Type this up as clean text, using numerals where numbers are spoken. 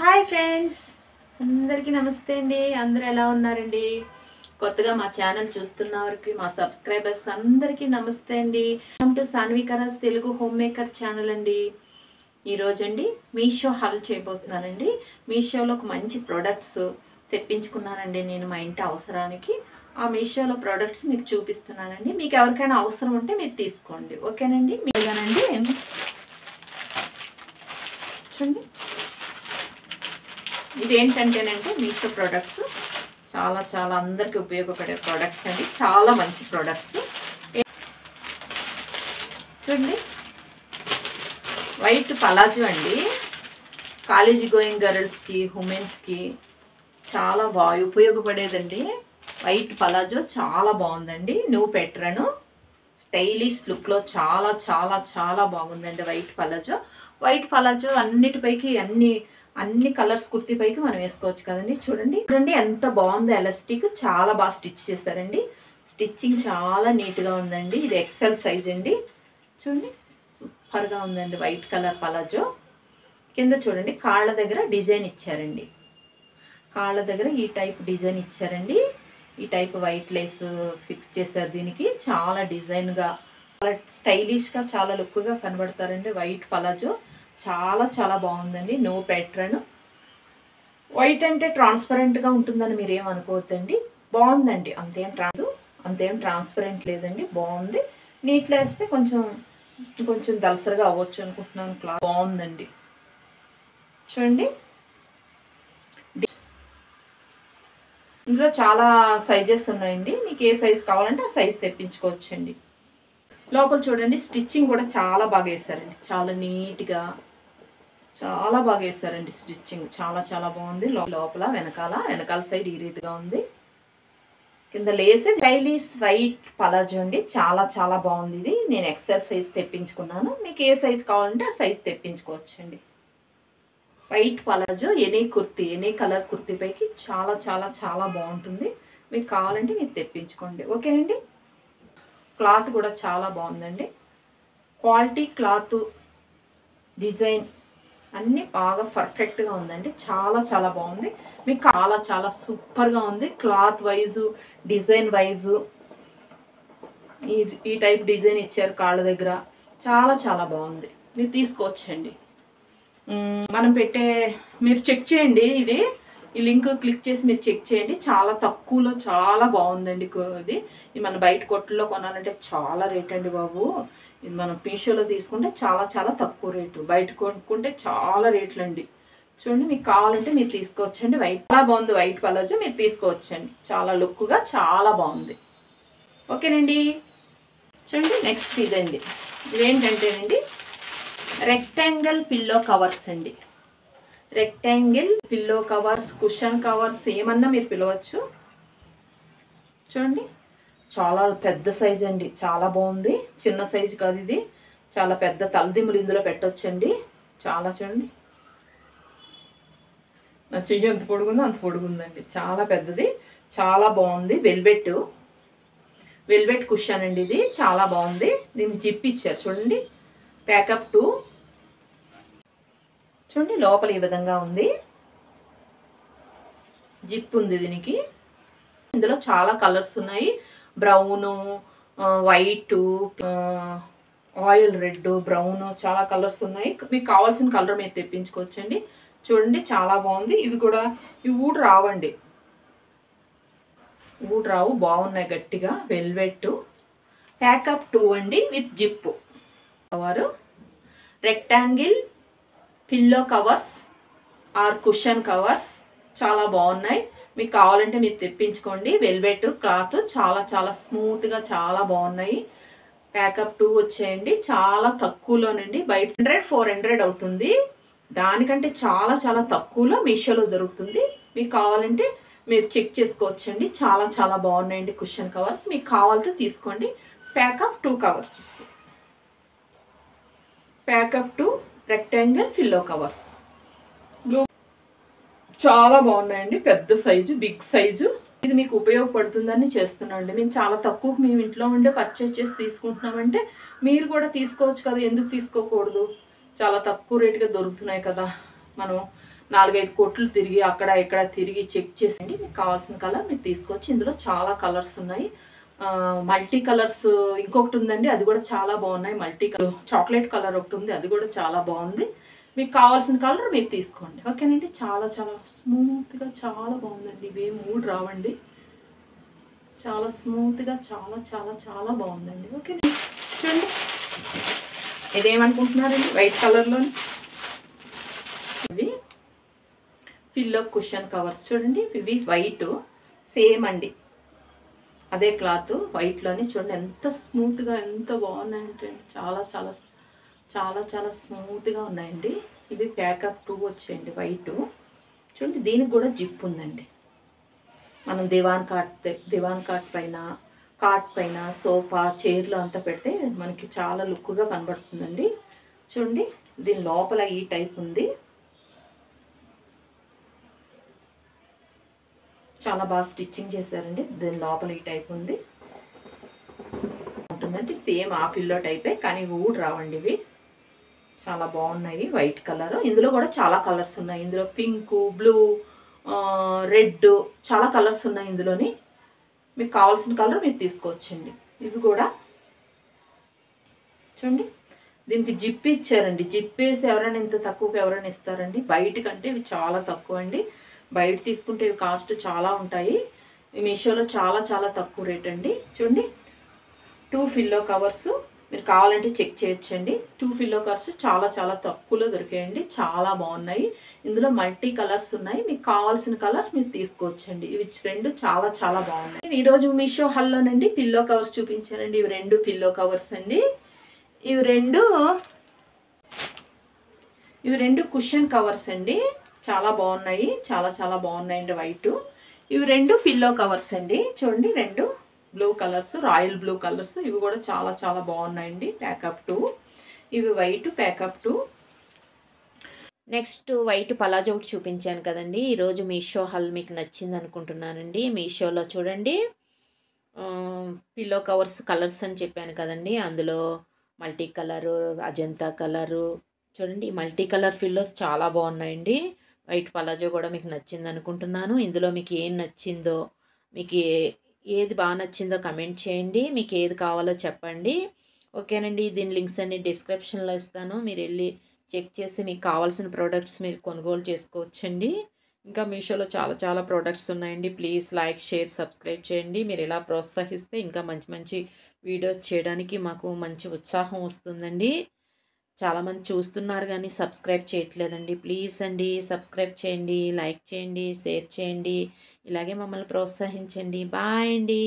Hi friends, అందరికీ నమస్తే అండి. అందరూ ఎలా ఉన్నారండి? కొత్తగా మా ఛానల్ చూస్తున్న వారికి, మా సబ్స్క్రైబర్స్ అందరికీ నమస్తే అండి. Welcome to Sanvikaraj Telugu home maker channel అండి. ఈరోజండి మీషో హాల్ చేయబోతున్నానండి. మీషోలో ఒక మంచి ప్రొడక్ట్స్ తెప్పించుకున్నానండి నేను మా ఇంటి అవసరానికి. ఆ మీషోలో ప్రొడక్ట్స్ మీకు చూపిస్తున్నానండి. మీకు ఎవరికైనా అవసరం ఉంటే మీరు తీసుకోండి, ఓకేనండి? మీగానండి చూడండి, ఇదేంటంటేనంటే మీషో ప్రొడక్ట్స్ చాలా అందరికీ ఉపయోగపడే ప్రొడక్ట్స్ అండి. చాలా మంచి ప్రొడక్ట్స్. చూడండి, వైట్ పలాజో అండి. కాలేజీ గోయింగ్ గర్ల్స్కి, ఉమెన్స్కి చాలా బాగా ఉపయోగపడేదండి. వైట్ పలాజో చాలా బాగుందండి. న్యూ ప్యాటర్న్ స్టైలిష్ లుక్లో చాలా బాగుందండి వైట్ పలాజో అన్నిటిపైకి అన్ని కలర్స్ కుర్తీ పైకి మనం వేసుకోవచ్చు కదండి. చూడండి ఎంత బాగుందో. ఎలాస్టిక్ చాలా బాగా స్టిచ్ చేశారండి. స్టిచ్చింగ్ చాలా నీట్గా ఉందండి. ఇది ఎక్సెల్ సైజ్ అండి. చూడండి, సూపర్గా ఉందండి వైట్ కలర్ పలాజో. కింద చూడండి, కాళ్ళ దగ్గర డిజైన్ ఇచ్చారండి. కాళ్ళ దగ్గర ఈ టైప్ డిజైన్ ఇచ్చారండి. ఈ టైప్ వైట్ లేస్ ఫిక్స్ చేశారు. దీనికి చాలా డిజైన్గా, చాలా స్టైలిష్గా, చాలా లుక్గా కనబడతారండి. వైట్ పలాజో చాలా బాగుందండి. No pattern. వైట్ అంటే ట్రాన్స్పరెంట్గా ఉంటుందని మీరు ఏమనుకోవద్దండి. బాగుందండి. అంతేం ట్రాన్స్పరెంట్ లేదండి. బాగుంది. నీట్లో వేస్తే కొంచెం దలసరిగా అవ్వచ్చు అనుకుంటున్నాను. క్లాత్ బాగుందండి. చూడండి, ఇందులో చాలా సైజెస్ ఉన్నాయండి. మీకు ఏ సైజ్ కావాలంటే ఆ సైజ్ తెప్పించుకోవచ్చండి. లోపల చూడండి, స్టిచ్చింగ్ కూడా చాలా బాగా వేశారండి. చాలా నీట్గా చాలా బాగా వేశారండి. స్టిచ్చింగ్ చాలా బాగుంది. లోపల వెనకాల సైడ్ ఈ రీతిగా ఉంది. కింద లేస్ స్టైలిష్ వైట్ పలాజో అండి. చాలా బాగుంది. ఇది నేను ఎక్సెల్ సైజ్ తెప్పించుకున్నాను. మీకు ఏ సైజ్ కావాలంటే ఆ సైజ్ తెప్పించుకోవచ్చండి. White palazzo any colour kurti పైకి చాలా బాగుంటుంది. మీకు కావాలంటే మీరు తెప్పించుకోండి, ఓకేనండి? క్లాత్ కూడా చాలా బాగుందండి. క్వాలిటీ, క్లాత్, డిజైన్ అన్నీ బాగా పర్ఫెక్ట్గా ఉందండి. చాలా బాగుంది. మీకు చాలా సూపర్గా ఉంది. క్లాత్ వైజు, డిజైన్ వైజు ఈ టైప్ డిజైన్ ఇచ్చారు కాళ్ళ దగ్గర. చాలా బాగుంది. మీరు తీసుకోవచ్చండి. మీరు చెక్ చేయండి. ఈ లింక్ క్లిక్ చేసి మీరు చెక్ చేయండి. చాలా తక్కువలో చాలా బాగుందండి. ఇది మన బయట కొట్టుల్లో కొనాలంటే చాలా రేట్ అండి బాబు. ఇది మనం మీషోలో తీసుకుంటే చాలా తక్కువ రేటు. బయట కొనుక్కుంటే చాలా రేట్లు అండి. చూడండి, మీకు కావాలంటే మీరు తీసుకోవచ్చండి. చాలా బాగుంది వైట్ పలాజో. మీరు తీసుకోవచ్చండి. చాలా లుక్గా చాలా బాగుంది, ఓకేనండి? చూడండి, నెక్స్ట్ ఇదండి. ఇదేంటంటేనండి రెక్టాంగిల్ పిల్లో కవర్స్ అండి. Rectangle pillow covers, cushion covers ఏమన్నా మీరు పిలవచ్చు. చూడండి, చాలా పెద్ద సైజ్ అండి. చాలా బాగుంది. చిన్న సైజు కాదు ఇది. చాలా పెద్ద తలదిమ్ములు ఇందులో పెట్టొచ్చండి. చూడండి, నా చెయ్యి ఎంత పొడుగుందో అంత పొడుగుందండి. చాలా పెద్దది, చాలా బాగుంది. వెల్వెట్ కుషన్ అండి. ఇది చాలా బాగుంది. దీనికి జిప్ ఇచ్చారు. చూడండి, ప్యాకప్ 2. చూడండి, లోపల ఈ విధంగా ఉంది. జిప్ ఉంది దీనికి. ఇందులో చాలా కలర్స్ ఉన్నాయి. Brown, white, oil red, brown, చాలా కలర్స్ ఉన్నాయి. మీకు కావాల్సిన కలర్ మీరు తెప్పించుకోవచ్చండి. చూడండి, చాలా బాగుంది. ఇవి ఊడు రావండి. ఊడు రావు, బాగున్నాయి గట్టిగా. వెల్వెట్ ప్యాకప్ 2 అండి with zip cover. Rectangle pillow covers or cushion covers చాలా బాగున్నాయి. మీకు కావాలంటే మీరు తెప్పించుకోండి. వెల్వెట్ క్లాత్ చాలా స్మూత్గా చాలా బాగున్నాయి. ప్యాకప్ 2 వచ్చేయండి. చాలా తక్కువలోనండి. బయట 400 అవుతుంది. దానికంటే చాలా తక్కువలో మీషోలో దొరుకుతుంది. మీకు కావాలంటే మీరు చెక్ చేసుకోవచ్చండి. చాలా బాగున్నాయండి కుషన్ కవర్స్. మీకు కావాలంటే తీసుకోండి. Pack of 2 covers, pack of 2 rectangle pillow covers blue చాలా బాగున్నాయండి. పెద్ద సైజు, బిగ్ సైజు. ఇది మీకు ఉపయోగపడుతుందని చేస్తున్నాండి. మేము చాలా తక్కువ మేము ఇంట్లో ఉండే పర్చేస్ చేసి తీసుకుంటున్నామంటే మీరు కూడా తీసుకోవచ్చు కదా. ఎందుకు తీసుకోకూడదు? చాలా తక్కువ రేటుగా దొరుకుతున్నాయి కదా. మనం 4-5 కొట్లు తిరిగి అక్కడ ఇక్కడ తిరిగి చెక్ చేసేయండి. మీకు కావాల్సిన కలర్ మీరు తీసుకోవచ్చు. ఇందులో చాలా కలర్స్ ఉన్నాయి. మల్టీ కలర్స్ ఇంకొకటి ఉందండి, అది కూడా చాలా బాగున్నాయి. మల్టీ కలర్ చాక్లెట్ కలర్ ఒకటి ఉంది, అది కూడా చాలా బాగుంది. మీకు కావాల్సిన కలర్ మీరు తీసుకోండి. ఓకేనండి. చాలా చాలా స్మూత్గా చాలా బాగుందండి. ఇవి 3 రావండి. చాలా స్మూత్గా చాలా చాలా చాలా బాగుందండి. ఓకేనండి. చూడండి, ఇదేమనుకుంటున్నారండి, వైట్ కలర్లో ఇది పిల్లో కుషన్ కవర్స్. చూడండి, ఇవి వైట్ సేమ్ అండి, అదే క్లాత్ వైట్లోని. చూడండి ఎంత స్మూత్గా ఎంత బాగున్నాయంటే చాలా చాలా చాలా చాలా స్మూత్గా ఉన్నాయండి. ఇది ప్యాకప్ 2 వచ్చేయండి వైట్. చూడండి, దీనికి కూడా జిప్ ఉందండి. మనం దివాన్ కాట్ పైన సోఫా చైర్లో అంతా పెడితే మనకి చాలా లుక్గా కనబడుతుందండి. చూడండి, దీని లోపల ఈ టైప్ ఉంది. చాలా బాగా స్టిచ్చింగ్ చేశారండి. దీని లోపల ఈ టైప్ ఉంది ఉంటుందండి. సేమ్ ఆ పిల్లో టైపే, కానీ ఊడ్ రావండి ఇవి. చాలా బాగున్నాయి. White colour. ఇందులో కూడా చాలా కలర్స్ ఉన్నాయి. ఇందులో పింక్, బ్లూ, రెడ్ చాలా కలర్స్ ఉన్నాయి ఇందులోని. మీకు కావాల్సిన కలర్ మీరు తీసుకోవచ్చండి. ఇవి కూడా చూడండి, దీనికి జిప్ ఇచ్చారండి. జిప్ వేసి ఎవరైనా ఇంత తక్కువకి ఎవరైనా ఇస్తారండి? బయట కంటే ఇవి చాలా తక్కువ అండి. బయట తీసుకుంటే ఇవి కాస్ట్ చాలా ఉంటాయి. మీషోలో చాలా చాలా తక్కువ రేట్ అండి. చూడండి, 2 పిల్లో కవర్స్ మీరు కావాలంటే చెక్ చేయొచ్చండి. 2 పిల్లో కవర్స్ చాలా చాలా తక్కువలో దొరికాయండి. చాలా బాగున్నాయి. ఇందులో మల్టీ కలర్స్ ఉన్నాయి. మీకు కావాల్సిన కలర్ మీరు తీసుకోవచ్చండి. ఇవి 2 చాలా చాలా బాగున్నాయి. ఈరోజు మీషో హల్లోనండి పిల్లో కవర్స్ చూపించానండి. ఇవి 2 పిల్లో కవర్స్ అండి. ఇవి రెండు కుషన్ కవర్స్ అండి. చాలా బాగున్నాయి. చాలా చాలా బాగున్నాయండి వైట్. ఇవి 2 పిల్లో కవర్స్ అండి. చూడండి, 2 blue colours, royal blue colours. ఇవి కూడా చాలా చాలా బాగున్నాయండి. ప్యాకప్ 2. ఇవి white pack of 2. Next white palazzo ఒకటి చూపించాను కదండి. ఈరోజు మీషో హల్ మీకు నచ్చింది అనుకుంటున్నానండి. మీషోలో చూడండి, పిల్లో కవర్స్ కలర్స్ అని చెప్పాను కదండి. అందులో మల్టీ కలరు, అజంతా కలరు. చూడండి, మల్టీ కలర్ పిల్లోస్ చాలా బాగున్నాయండి. వైట్ పలాజో కూడా మీకు నచ్చింది అనుకుంటున్నాను. ఇందులో మీకు ఏం నచ్చిందో, మీకు ఏది బాగా నచ్చిందో కమెంట్ చేయండి. మీకు ఏది కావాలో చెప్పండి. ఓకేనండి. దీని లింక్స్ అన్ని డిస్క్రిప్షన్లో ఇస్తాను. మీరు వెళ్ళి చెక్ చేసి మీకు కావాల్సిన ప్రోడక్ట్స్ మీరు కొనుగోలు చేసుకోవచ్చండి. ఇంకా మీషోలో చాలా చాలా ప్రోడక్ట్స్ ఉన్నాయండి. ప్లీజ్ లైక్, షేర్, సబ్స్క్రైబ్ చేయండి. మీరు ఇలా ప్రోత్సహిస్తే ఇంకా మంచి మంచి వీడియోస్ చేయడానికి మాకు మంచి ఉత్సాహం వస్తుందండి. చాలామంది చూస్తున్నారు కానీ సబ్స్క్రైబ్ చేయట్లేదండి. ప్లీజ్ అండి, సబ్స్క్రైబ్ చేయండి, లైక్ చేయండి, షేర్ చేయండి. ఇలాగే మమ్మల్ని ప్రోత్సహించండి. బాయ్ అండి.